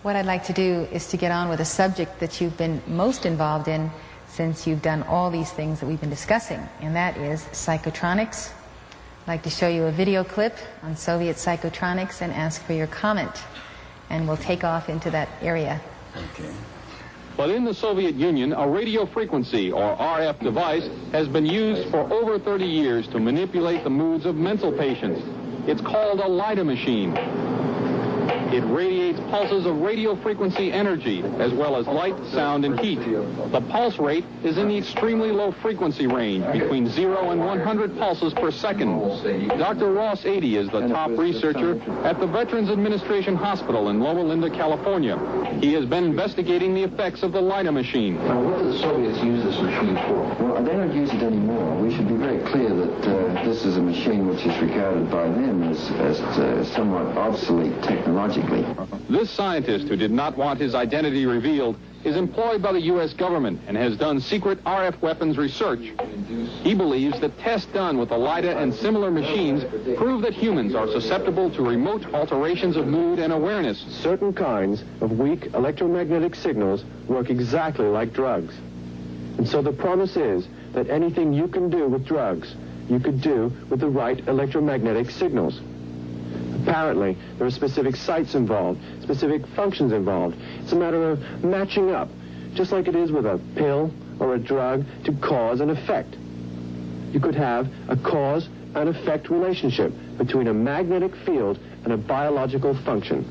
What I'd like to do is to get on with a subject that you've been most involved in since you've done all these things that we've been discussing, and that is psychotronics. I'd like to show you a video clip on Soviet psychotronics and ask for your comment, and we'll take off into that area. Okay. But in the Soviet Union, a radio frequency, or RF device, has been used for over 30 years to manipulate the moods of mental patients. It's called a LIDA machine. It radiates pulses of radio frequency energy, as well as light, sound, and heat. The pulse rate is in the extremely low frequency range, between 0 and 100 pulses per second. Dr. Ross Adey is the top researcher at the Veterans Administration Hospital in Loma Linda, California. He has been investigating the effects of the LIDA machine. Now, what do the Soviets use this machine for? Well, they don't use it anymore. We should be very clear that this is a machine which is regarded by them as somewhat obsolete technologically. This scientist, who did not want his identity revealed, is employed by the U.S. government and has done secret RF weapons research. He believes that tests done with the LIDA and similar machines prove that humans are susceptible to remote alterations of mood and awareness. Certain kinds of weak electromagnetic signals work exactly like drugs. And so the promise is that anything you can do with drugs, you could do with the right electromagnetic signals. Apparently, there are specific sites involved, specific functions involved. It's a matter of matching up, just like it is with a pill or a drug, to cause and effect. You could have a cause and effect relationship between a magnetic field and a biological function.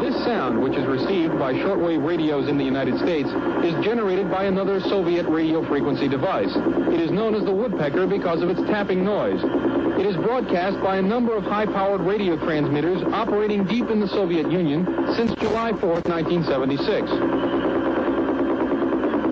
This sound, which is received by shortwave radios in the United States, is generated by another Soviet radio frequency device. It is known as the woodpecker because of its tapping noise. It is broadcast by a number of high-powered radio transmitters operating deep in the Soviet Union since July 4th, 1976.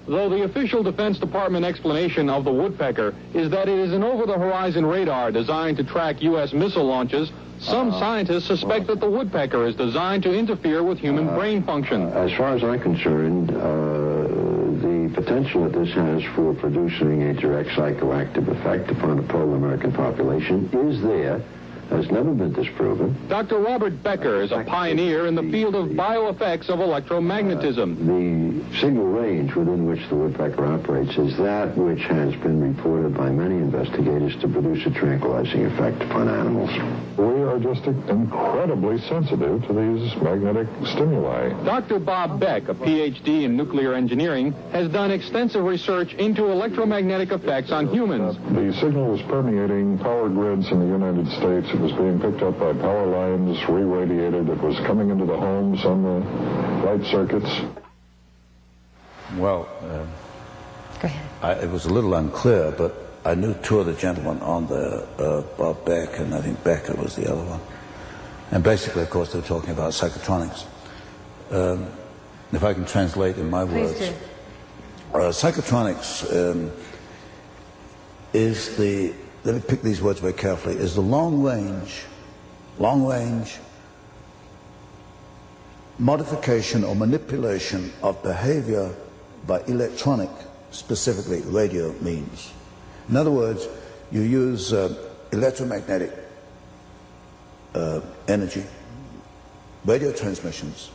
Though the official Defense Department explanation of the woodpecker is that it is an over-the-horizon radar designed to track U.S. missile launches, some scientists suspect that the woodpecker is designed to interfere with human brain function. As far as I'm concerned, the potential that this has for producing a direct psychoactive effect upon the total American population is there, has never been disproven. Dr. Robert Becker is a pioneer in the field of bioeffects of electromagnetism. The signal range within which the woodpecker operates is that which has been reported by many investigators to produce a tranquilizing effect upon animals. We are just incredibly sensitive to these magnetic stimuli. Dr. Bob Beck, a PhD in nuclear engineering, has done extensive research into electromagnetic effects on humans. The signal was permeating power grids in the United States. It was being picked up by power lines, re-radiated. It was coming into the homes on the light circuits. Well, Go ahead. it was a little unclear, but I knew two of the gentlemen on there, Bob Beck, and I think Becker was the other one. And basically, of course, they were talking about psychotronics. If I can translate in my words, Please do. Psychotronics is the, let me pick these words very carefully, is the long range modification or manipulation of behavior by electronic, specifically radio means. In other words, you use electromagnetic energy, radio transmissions,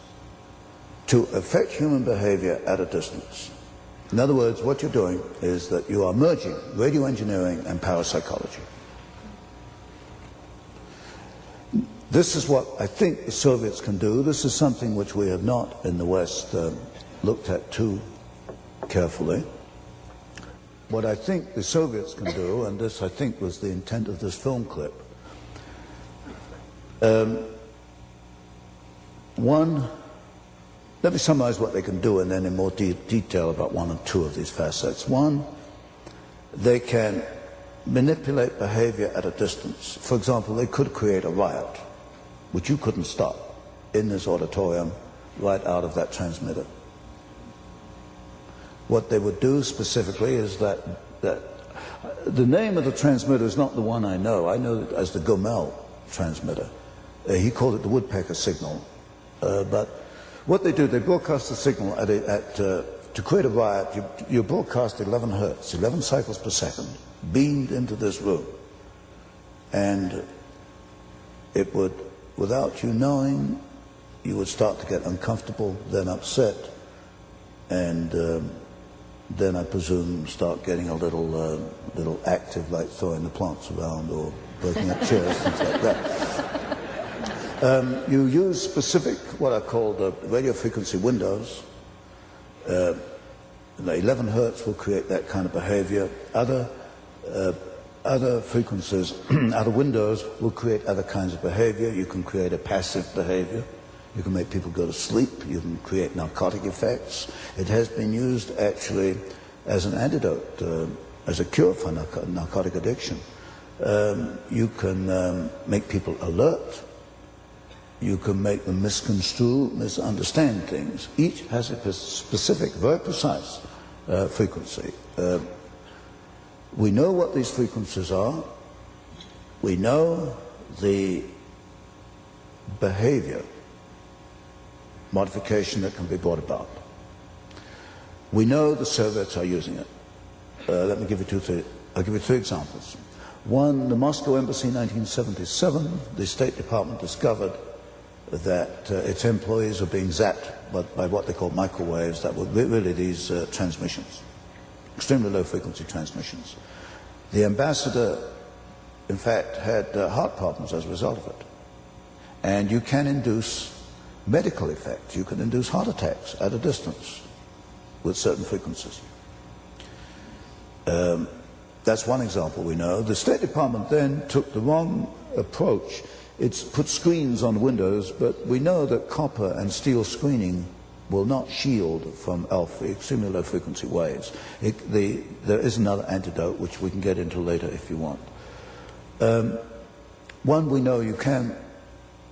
to affect human behavior at a distance. In other words, what you're doing is that you are merging radio engineering and parapsychology. This is what I think the Soviets can do. This is something which we have not in the West looked at too carefully. What I think the Soviets can do, and this I think was the intent of this film clip, let me summarize what they can do and then in more detail about one or two of these facets. One, they can manipulate behavior at a distance. For example, they could create a riot, which you couldn't stop, in this auditorium, right out of that transmitter. What they would do specifically is that the name of the transmitter is not the one I know. I know it as the Gomel transmitter. He called it the woodpecker signal. But what they do, they broadcast the signal to create a riot. You broadcast 11 hertz, 11 cycles per second, beamed into this room. And it would, without you knowing, you would start to get uncomfortable, then upset, and then I presume start getting a little active, like throwing the plants around or breaking up chairs, things like that. You use specific, what are called radio frequency windows. The 11 hertz will create that kind of behavior. Other frequencies, other windows will create other kinds of behavior. You can create a passive behavior. You can make people go to sleep. You can create narcotic effects. It has been used actually as an antidote, as a cure for narcotic addiction. You can make people alert. You can make them misconstrue, misunderstand things. Each has a specific, very precise frequency. We know what these frequencies are. We know the behavior modification that can be brought about. We know the Soviets are using it. Let me give you I'll give you three examples. One, the Moscow Embassy in 1977, the State Department discovered that its employees were being zapped by what they called microwaves that were really these transmissions, extremely low frequency transmissions. The ambassador, in fact, had heart problems as a result of it. And you can induce medical effects. You can induce heart attacks at a distance with certain frequencies. That's one example we know. The State Department then took the wrong approach. It's put screens on windows, but we know that copper and steel screening will not shield from alpha, extremely low frequency waves. There is another antidote, which we can get into later if you want. One, we know you can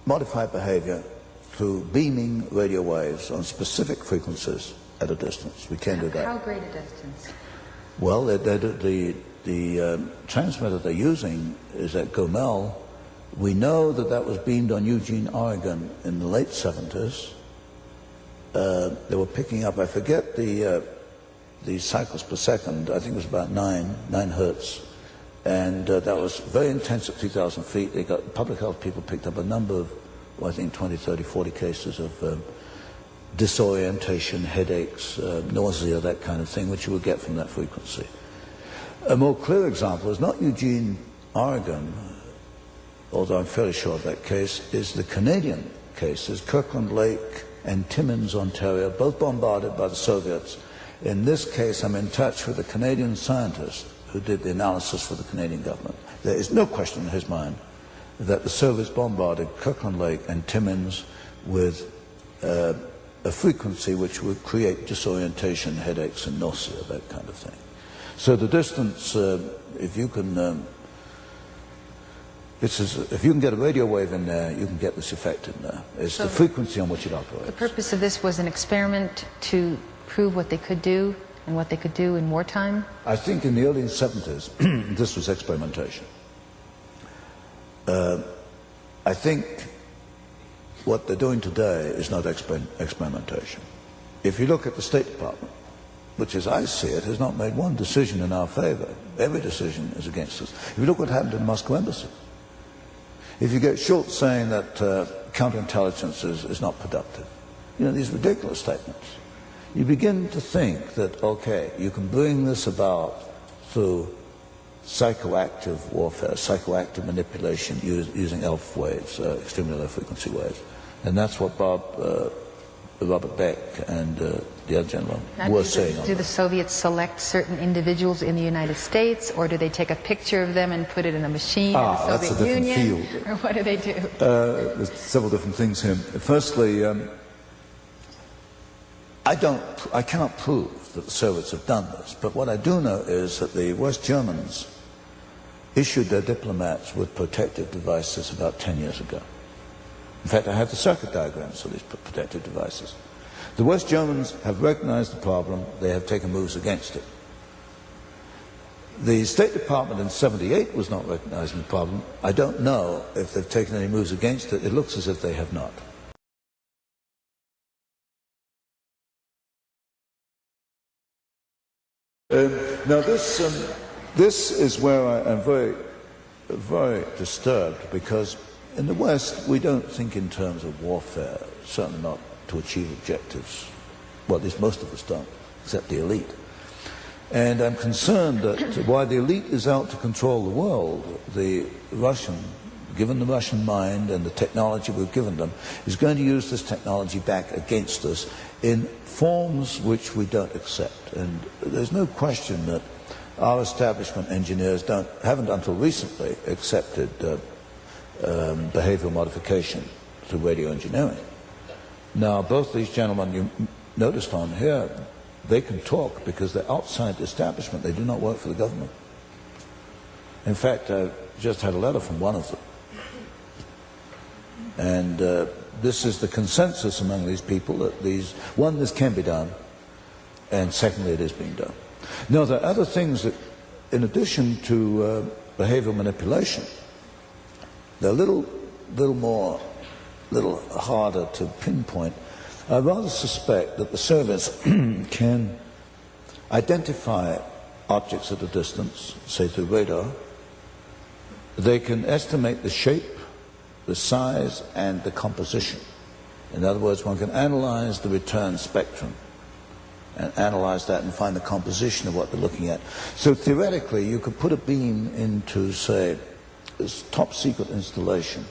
modify behavior through beaming radio waves on specific frequencies at a distance. We can do that. How great a distance? Well, the transmitter they're using is at Gomel. We know that that was beamed on Eugene, Oregon in the late 70s. They were picking up, I forget the cycles per second, I think it was about 9 hertz. And that was very intense at 3,000 feet. They got, public health people picked up a number of, well, I think 20, 30, 40 cases of disorientation, headaches, nausea, that kind of thing, which you would get from that frequency. A more clear example is not Eugene, Oregon, although I'm fairly sure of that case, is the Canadian cases, Kirkland Lake and Timmins, Ontario, both bombarded by the Soviets. In this case, I'm in touch with a Canadian scientist who did the analysis for the Canadian government. There is no question in his mind that the Soviets bombarded Kirkland Lake and Timmins with a frequency which would create disorientation, headaches, and nausea, that kind of thing. So the distance, if you can get a radio wave in there, you can get this effect in there. It's the frequency on which it operates. The purpose of this was an experiment to prove what they could do and what they could do in wartime? I think in the early 70s, this was experimentation. I think what they're doing today is not experimentation. If you look at the State Department, which as I see it, has not made one decision in our favor. Every decision is against us. If you look what happened in the Moscow Embassy, if you get Schultz saying that counterintelligence is not productive, you know, these ridiculous statements, you begin to think that, okay, you can bring this about through psychoactive warfare, psychoactive manipulation using ELF waves, extremely low frequency waves. And that's what Robert Beck and the other gentleman were saying. Do the Soviets select certain individuals in the United States, or do they take a picture of them and put it in a machine in the Soviet Union? Field. Or what do they do? There's several different things here. Firstly, I cannot prove that the Soviets have done this, but what I do know is that the West Germans issued their diplomats with protective devices about 10 years ago. In fact, I have the circuit diagrams for these protective devices. The West Germans have recognized the problem. They have taken moves against it. The State Department in '78 was not recognizing the problem. I don't know if they've taken any moves against it. It looks as if they have not. Now this is where I am very, very disturbed, because in the West, we don't think in terms of warfare, certainly not to achieve objectives. Well, at least most of us don't, except the elite. And I'm concerned that while the elite is out to control the world, the Russian, given the Russian mind and the technology we've given them, is going to use this technology back against us in forms which we don't accept. And there's no question that our establishment engineers haven't until recently accepted behavioral modification through radio engineering. Now, both these gentlemen you noticed on here, they can talk because they're outside the establishment. They do not work for the government. In fact, I just had a letter from one of them. And this is the consensus among these people that one, this can be done, and secondly, it is being done. Now, there are other things that, in addition to behavioral manipulation, they're a little harder to pinpoint. I rather suspect that the Soviets can identify objects at a distance, say through radar. They can estimate the shape, the size, and the composition. In other words, one can analyze the return spectrum and analyze that and find the composition of what they're looking at. So theoretically, you could put a beam into, say, this top secret installation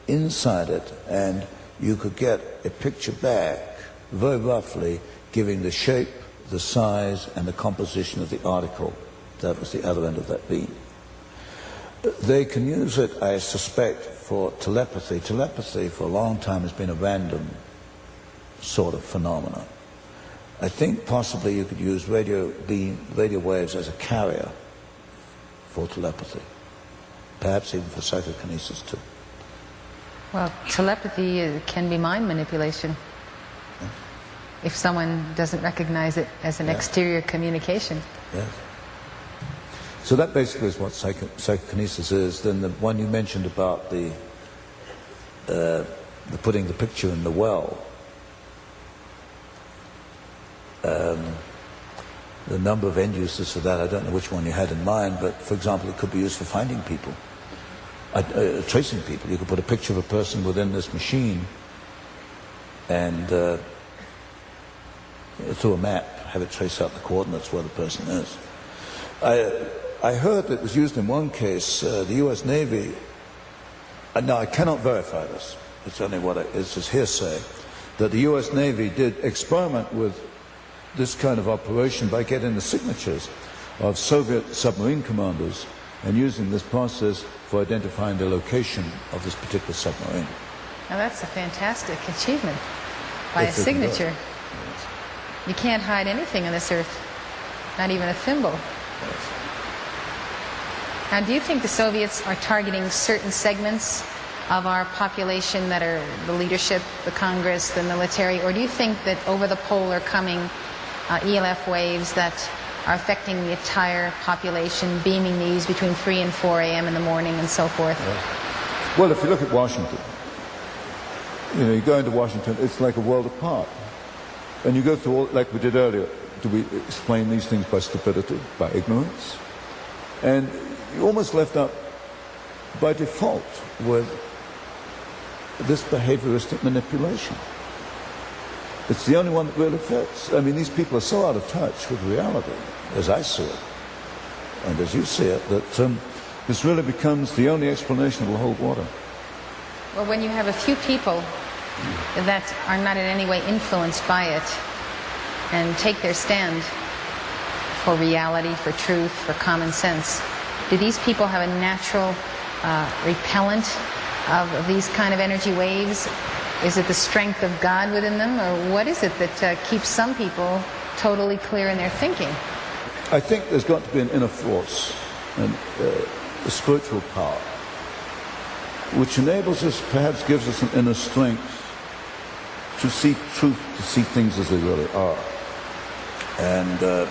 inside it, and you could get a picture back, very roughly, giving the shape, the size, and the composition of the article that was the other end of that beam. They can use it, I suspect, for telepathy. Telepathy, for a long time, has been a random sort of phenomenon. I think possibly you could use radio waves as a carrier for telepathy, perhaps even for psychokinesis too. Well, telepathy can be mind manipulation. Yeah. If someone doesn't recognize it as an exterior communication. Yes. So that basically is what psychokinesis is. Then the one you mentioned about the putting the picture in the well, the number of end uses for that, I don't know which one you had in mind, but for example, it could be used for finding people, tracing people. You could put a picture of a person within this machine and through a map, have it trace out the coordinates where the person is. I heard it was used in one case, the U.S. Navy, now I cannot verify this, it's only it's just hearsay, that the U.S. Navy did experiment with this kind of operation by getting the signatures of Soviet submarine commanders and using this process for identifying the location of this particular submarine. Now that's a fantastic achievement by a signature. Yes. You can't hide anything on this earth, not even a thimble. Yes. Now, do you think the Soviets are targeting certain segments of our population that are the leadership, the Congress, the military, or do you think that over the pole are coming ELF waves that are affecting the entire population, beaming these between 3 and 4 a.m. in the morning and so forth? Yes. Well, if you look at Washington, you go into Washington, it's like a world apart. And you go through all, like we did earlier, do we explain these things by stupidity, by ignorance? And you're almost left up by default with this behavioristic manipulation. It's the only one that really fits. I mean, these people are so out of touch with reality, as I see it, and as you see it, that this really becomes the only explanation will hold water. Well, when you have a few people that are not in any way influenced by it and take their stand for reality, for truth, for common sense, do these people have a natural repellent of these kind of energy waves? Is it the strength of God within them, or what is it that keeps some people totally clear in their thinking? I think there's got to be an inner force, and a spiritual power, which enables us, perhaps gives us an inner strength to see truth, to see things as they really are. And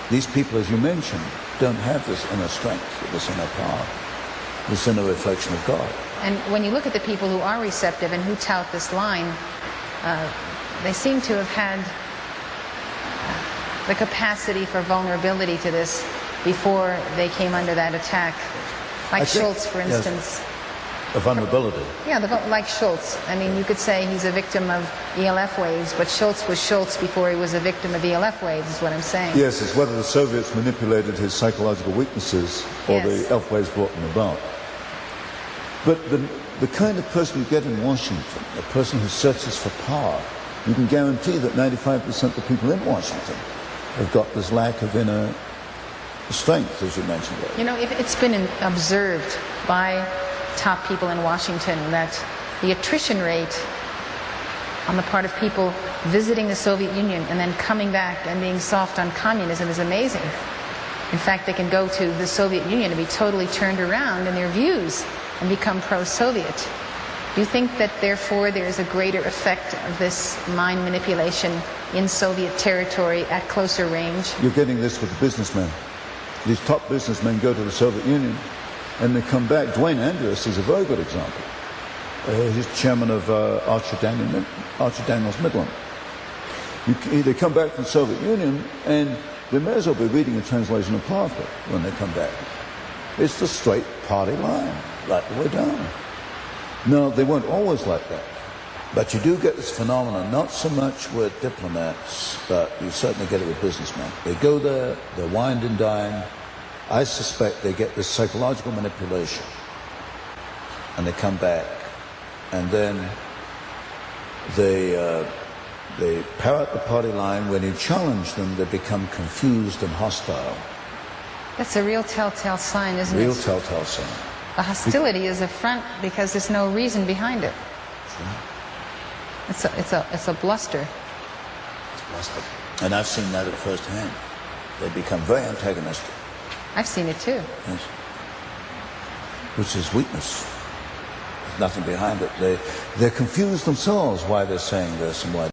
these people, as you mentioned, don't have this inner strength, this inner power, this inner reflection of God. And when you look at the people who are receptive and who tout this line, they seem to have had the capacity for vulnerability to this before they came under that attack. Like Schultz, for instance. Yes, a vulnerability. Yeah, like Schultz. I mean, you could say he's a victim of ELF waves, but Schultz was Schultz before he was a victim of ELF waves, is what I'm saying. Yes, it's whether the Soviets manipulated his psychological weaknesses or the ELF waves brought them about. But the kind of person you get in Washington, a person who searches for power, you can guarantee that 95% of the people in Washington have got this lack of inner strength, as you mentioned earlier. You know, it's been observed by top people in Washington that the attrition rate on the part of people visiting the Soviet Union and then coming back and being soft on communism is amazing. In fact, they can go to the Soviet Union and be totally turned around in their views and become pro-Soviet. Do you think that therefore there is a greater effect of this mind manipulation in Soviet territory at closer range? You're getting this with the businessmen. These top businessmen go to the Soviet Union and they come back. Dwayne Andrews is a very good example. He's chairman of Archer Daniels Midland. They come back from the Soviet Union and they may as well be reading a translation of pamphlet when they come back. It's the straight party line, right the way down. No, they weren't always like that. But you do get this phenomenon, not so much with diplomats, but you certainly get it with businessmen. They go there, they're wined and dined. I suspect they get this psychological manipulation. And they come back, and then they parrot the party line. When you challenge them, they become confused and hostile. That's a real telltale sign, isn't it? Real telltale sign. The hostility is a front because there's no reason behind it. It's a bluster. It's bluster. And I've seen that at first hand. They become very antagonistic. I've seen it too. Yes. Which is weakness. There's nothing behind it. They're confused themselves why they're saying this and why